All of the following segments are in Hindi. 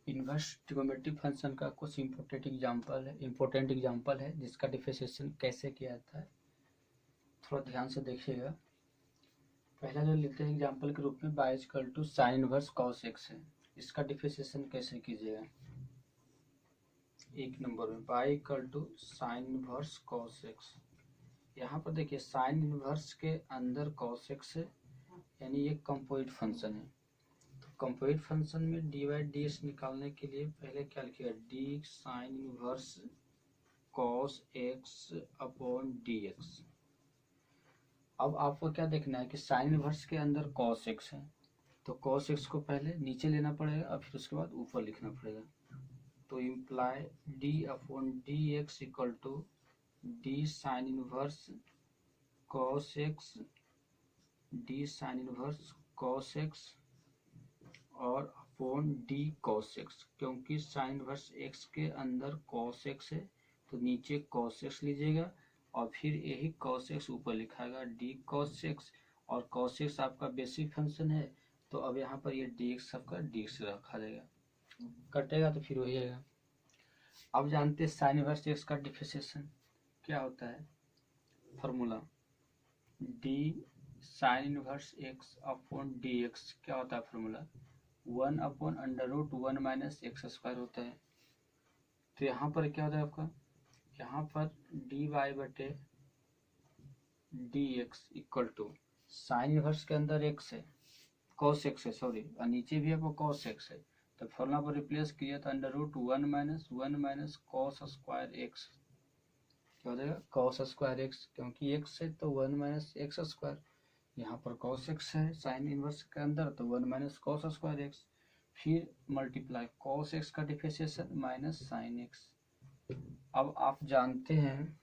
इन्वर्स ट्रिग्नोमेट्रिक फंक्शन का कुछ इम्पोर्टेंट एग्जाम्पल है जिसका डिफरेंशिएशन कैसे किया जाता है, थोड़ा ध्यान से देखिएगा। पहला जो लिखते हैं एग्जाम्पल के रूप में y equal to sine inverse cos x है, इसका डिफरेंशिएशन कैसे कीजिएगा। एक नंबर में y equal to sine inverse cos x, यहाँ पर देखिए साइन इनवर्स के अंदर कॉस एक्स है, यानी ये कंपोजिट फंक्शन है। कंपोजिट फंक्शन में डी बाई डी एक्स निकालने के लिए पहले क्या लिखिएगा, D sine inverse cos x upon d x. अब आपको क्या देखना है कि साइन इनवर्स के अंदर कॉस एक्स है, तो कॉस एक्स को पहले नीचे लेना पड़ेगा और फिर उसके बाद ऊपर लिखना पड़ेगा। तो imply d upon d x equal to d sine inverse cos x, d sine inverse cos x और अपॉन डी कॉस एक्स, क्योंकि साइन इनवर्स एक्स के अंदर कॉस एक्स है तो नीचे कॉस एक्स लीजिएगा और फिर यही कॉस एक्स ऊपर लिखाएगा डी कॉस एक्स, और कॉस एक्स आपका बेसिक फंक्शन है तो अब यहाँ पर ये डी एक्स आपका डी एक्स रखा जाएगा, कटेगा तो फिर वही आएगा। अब जानते हैं साइन इनवर्स एक्स का डिफरेंशिएशन क्या होता है, formula d sine inverse x upon d x क्या होता है formula, 1 upon under root 1 minus x square होता है। तो यहाँ पर क्या होता है आपका, यहाँ पर डी वाई बटे d x equal to sine inverse के अंदर एक्स है, कॉस एक्स है सॉरी, और नीचे भी आपको कॉस एक्स है, तो फॉर्मूला पर रिप्लेस किया तो under root 1 minus cos square x क्या हो जाएगा, कॉस स्क्वायर एक्स, क्योंकि एक्स है तो 1 माइनस एक्स स्क्वायर, यहाँ पर कॉस एक्स है साइन इनवर्स के अंदर तो 1 माइनस कॉस स्क्वायर एक्स, फिर मल्टीप्लाई कॉस एक्स का डिफरेंशिएशन माइनस साइन एक्स। अब आप जानते हैं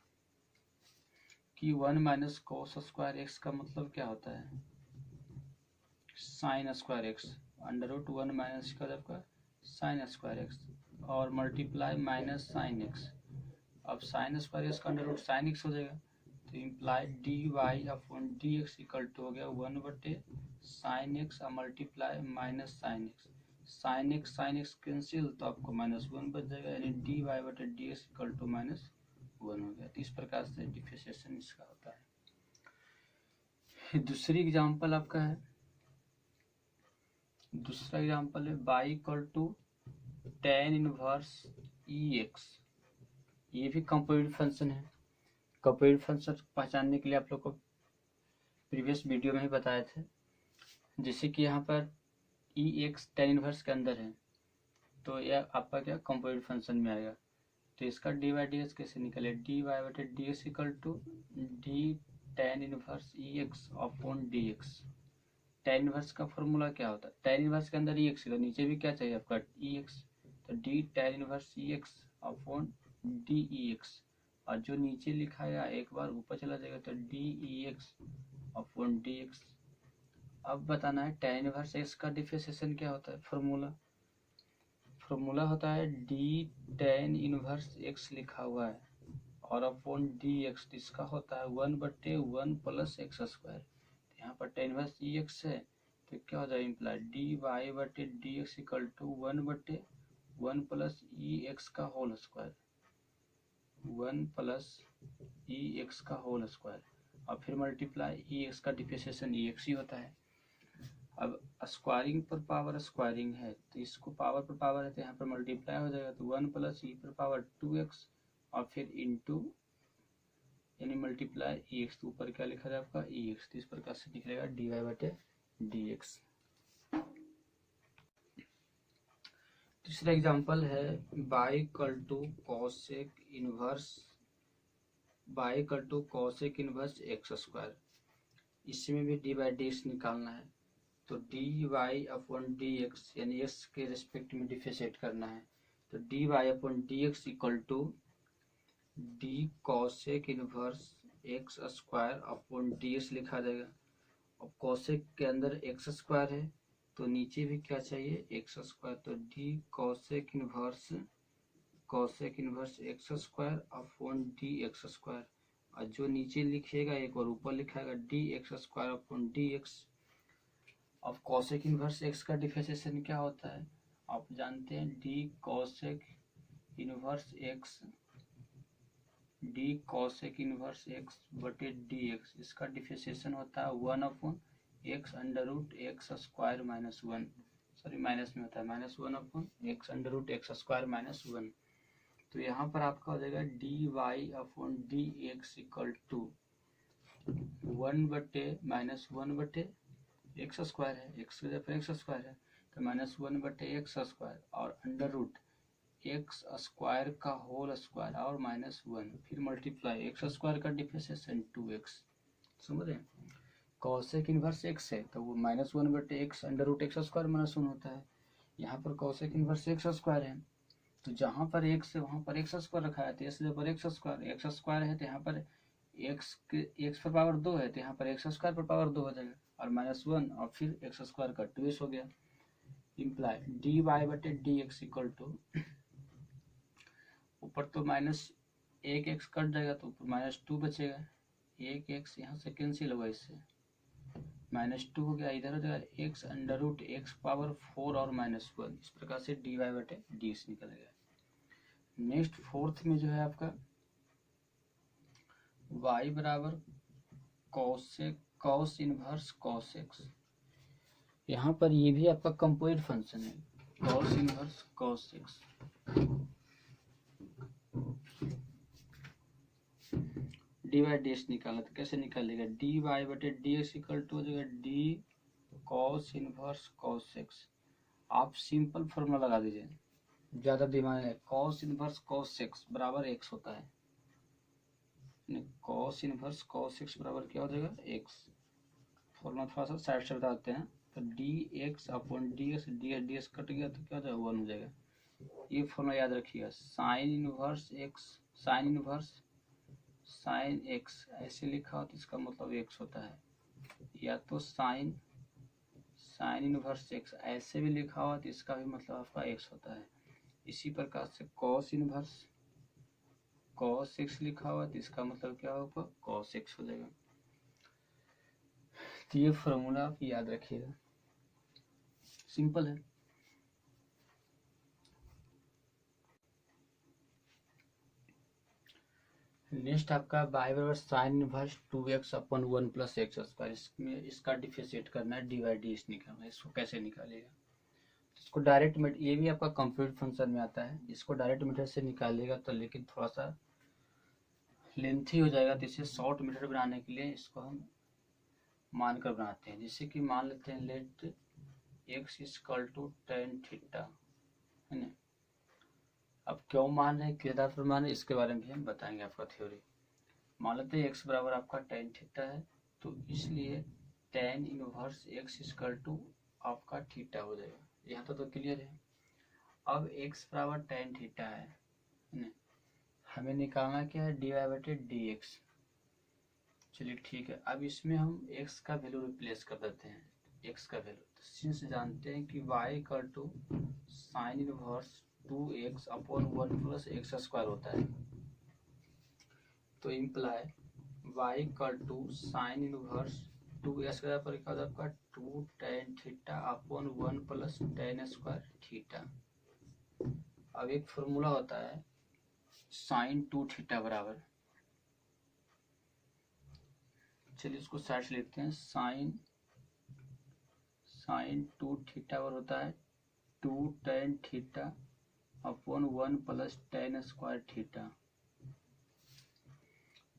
कि 1 माइनस कॉस स्क्वायर एक्स का मतलब क्या होता है, sine square x, under root 1 minus का आपका साइन स्क्वायर एक्स और मल्टीप्लाई माइनस साइन एक्स। अब साइन स्क्वायर एक्स का अंडर रूट साइन एक्स हो जाएगा, तो imply d y upon d x equal to हो गया 1 बटे साइन एक्स और multiply minus sine x cancel तो आपको -1 बच जाएगा, यानी डी वाई बटे डी एक्स इक्वल टू -1 हो गया। तो इस प्रकार से डिफरेंशिएशन इसका होता है। दूसरी एग्जांपल आपका है, दूसरा एग्जांपल है y equal to tan inverse e x, ये भी कंपोजिट फंक्शन है। कंपोजिट फंक्शन पहचानने के लिए आप लोग को प्रीवियस वीडियो में ही बताए थे, जैसे कि यहाँ पर ई एक्स tan इनवर्स के अंदर है तो यह आपका क्या कंपोजिट फंक्शन में आएगा। तो इसका डी वाई डी एक्स कैसे निकले, डी वाई बटे d x equal to d tan inverse e x upon d x. tan inverse का फॉर्मूला क्या होता है, tan इनवर्स के अंदर ई एक्स है तो नीचे भी क्या चाहिए आपका ई एक्स, तो D tan inverse e x upon D E x, और जो नीचे लिखा है एक बार ऊपर चला जाएगा तो D E x upon d x. अब बताना है tan इनवर्स एक्स का डिफरेंशिएशन क्या होता है, फॉर्मूला होता है डी tan इनवर्स एक्स लिखा हुआ है और अपॉन डी एक्स, इसका होता है 1 बटे 1 प्लस एक्स स्क्वायर। यहाँ पर tan इनवर्स ई एक्स है तो क्या हो जाएगा, इम्प्लाई डी वाई बटे डी एक्स इक्वल टू 1 बटे 1 प्लस ई एक्स का होल स्क्वायर, 1 प्लस ई एक्स का होल स्क्वायर और फिर मल्टीप्लाई ई एक्स का डिफरेंशिएशन ई एक्स ही होता है। अब स्क्वायरिंग पर पावर स्क्वायरिंग है तो इसको पावर पर पावर है तो यहाँ पर मल्टीप्लाई हो जाएगा, तो 1 प्लस ई पर पावर 2x और फिर इंटू यानी मल्टीप्लाई ई एक्स, तो ऊपर क्या लिखा जाए आपका ई एक्स, तो इस प्रकार से निकलेगा डी वाई बटे डी एक्स। तीसरा एग्जांपल है y equal to cosec inverse x square, इसमें भी डी बाई डी एक्स निकालना है तो d y upon d x यानी एक्स के रिस्पेक्ट में डिफरेंशिएट करना है, तो d y upon d x equal to d cosec inverse x square upon d x लिखा जाएगा। अब कॉसेक के अंदर एक्स स्क्वायर है तो नीचे भी क्या चाहिए एक्स स्क्वायर, तो d cosec inverse x square upon d x square, और जो नीचे लिखिएगा एक और ऊपर लिखाएगा d x square upon d x. अब कॉसेक इनवर्स एक्स का डिफरेंशिएशन क्या होता है, आप जानते हैं d cosec inverse x, d cosec inverse x बटे डी एक्स, इसका डिफरेंशिएशन होता है 1/x under root x square minus 1, sorry minus में होता है -1/x under root x square minus 1। तो यहाँ पर आपका हो जाएगा d y upon d x equal to 1/-1/x square है, एक्स की जगह एक्स स्क्वायर है तो -1/x स्क्वायर और अंडर रूट एक्स स्क्वायर का होल स्क्वायर और -1 फिर मल्टीप्लाई एक्स स्क्वायर का डिफरेंशिएशन 2x। समझ रहे हैं, कॉसेक इनवर्स एक्स है तो वो -1/x under root x square -1 होता है। यहाँ पर कॉसेक इनवर्स एक्स स्क्वायर है तो जहाँ पर एक्स है वहाँ पर एक्स स्क्वायर रखा है तो इसलिए पर एक्स स्क्वायर है तो यहाँ पर एक्स पर पावर 2 है तो यहाँ पर एक्स स्क्वायर पर पावर 2 हो जाएगा और -1 और फिर एक्स स्क्वायर का 2x हो गया। इम्प्लाई डी वाई बटे डी एक्स इक्वल टू, ऊपर तो -1x कट जाएगा तो ऊपर -2 बचेगा, 1x यहाँ से कैंसिल होगा, इससे -2 हो गया, इधर हो जाएगा x under root x power 4 और -1। इस प्रकार से डी वाई बटे डी एक्स निकल गया। नेक्स्ट फोर्थ में जो है आपका y बराबर कॉस इनवर्स कॉस एक्स, यहाँ पर ये भी आपका कंपोजिट फंक्शन है cos inverse cos x. D y d x निकालना तो कैसे निकालेगा, डी वाई बटे डी एक्स इक्वल टू हो जाएगा d cos inverse cos x. आप सिंपल फॉर्मूला लगा दीजिए, ज़्यादा दिमाग है, कॉस इनवर्स कॉस एक्स बराबर एक्स होता है, कॉस इनवर्स कॉस एक्स बराबर क्या हो जाएगा एक्स। फॉर्मूला थोड़ा सा साइड से बता देते हैं तो D x upon d x, D x cut गया तो क्या हो जाएगा 1 हो जाएगा। ये फॉर्मूला याद रखिएगा, sign inverse x, sign inverse sine x ऐसे लिखा हो तो इसका मतलब एक्स होता है, या तो साइन इनवर्स एक्स ऐसे भी लिखा हो तो इसका भी मतलब आपका एक्स होता है। इसी प्रकार से कॉस इनवर्स कॉस एक्स लिखा हुआ तो इसका मतलब क्या होगा कॉस एक्स हो जाएगा। तो ये फॉर्मूला आप याद रखिएगा, सिंपल है। नेक्स्ट आपका y बराबर sign inverse 2x upon 1 plus x square, इसमें इसका डिफरेंशिएट करना है, डी वाई डी एक्स निकालना है। इसको कैसे निकालेगा, इसको डायरेक्ट मेथड, ये भी आपका कंप्यूटर फंक्शन में आता है, इसको डायरेक्ट मेथड से निकालेगा तो लेकिन थोड़ा सा लेंथी हो जाएगा, तो इसे शॉर्ट मेथड बनाने के लिए इसको हम मानकर बनाते हैं। जैसे कि मान लेते हैं let x equal to tan theta, है ना। अब क्यों मान रहे हैं, किस आधार पर मान रहे हैं, इसके बारे में भी हम बताएंगे आपका थ्योरी। मान लेते हैं x बराबर आपका tan थीटा है तो इसलिए tan inverse x equal to आपका थीटा हो जाएगा। यहाँ तो क्लियर है। अब x बराबर tan थीटा है ना, हमें निकालना क्या है, डी वाई बटे डी एक्स। चलिए ठीक है, अब इसमें हम x का वैल्यू रिप्लेस कर देते हैं, x का वैल्यू तो सिंस जानते हैं कि y equal to sine inverse 2x upon 1 plus x square होता है, तो imply y equal to sine inverse 2x का पर क्या होता है आपका 2 tan theta upon 1 plus tan square theta. अब एक फॉर्मूला होता है साइन 2 थीटा बराबर, चलिए इसको साइड से लिखते हैं, साइन 2 थीटा बराबर होता है 2 tan theta upon 1 plus tan square theta.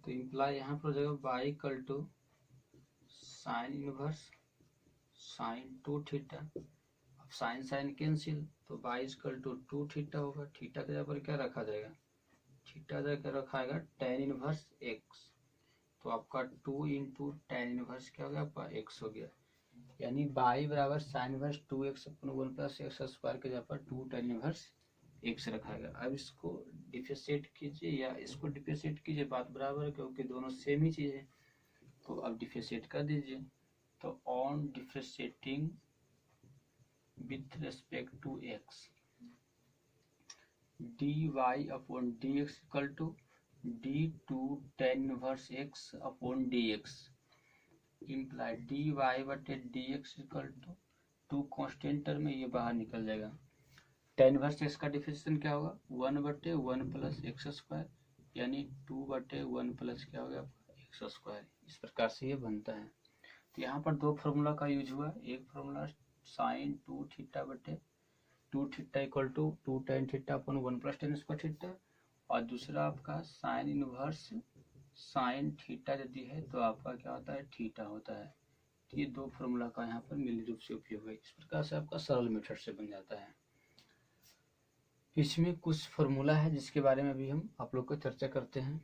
तो इम्प्लाई यहाँ पर हो जाएगा y equal to sine inverse sine 2 theta, अब साइन साइन कैंसिल तो y इक्वल टू 2 थीटा होगा, थीटा के जगह पर क्या रखा जाएगा, थीटा जगह रखाएगा tan इनवर्स x, तो आपका 2 इंटू tan इनवर्स क्या हो गया आपका x हो गया, यानी y बराबर sign inverse 2x upon 1 plus x square के जगह पर 2 tan इनवर्स x रखाएगा। अब इसको डिफरेंशिएट कीजिए या इसको डिफरेंशिएट कीजिए, बात बराबर है क्योंकि दोनों सेम ही चीज़ है, तो अब डिफरेंशिएट कर दीजिए। तो on differentiating with respect to x, d y upon d x equal to d2 tan inverse x upon d x, imply d y बटे d x equal to 2 constant term में ये बाहर निकल जाएगा, tan इनवर्स एक्स का डिफिनेशन क्या होगा, 1/1 प्लस एक्स स्क्वायर, यानी 2/1 प्लस क्या हो गया आपका एक्स स्क्वायर। इस प्रकार से ये बनता है। तो यहाँ पर दो फार्मूला का यूज हुआ, एक फार्मूला साइन 2 थीटा बटे 2 theta equal to 2 tan theta upon 1 plus tan square theta, और दूसरा आपका साइन इनवर्स साइन थीटा यदि है तो आपका क्या होता है, थीटा होता है। तो ये दो फार्मूला का यहाँ पर मिल रूप से उपयोग है। इस प्रकार से आपका सरल मेथड से बन जाता है। इसमें कुछ फार्मूला है जिसके बारे में भी हम आप लोग को चर्चा करते हैं।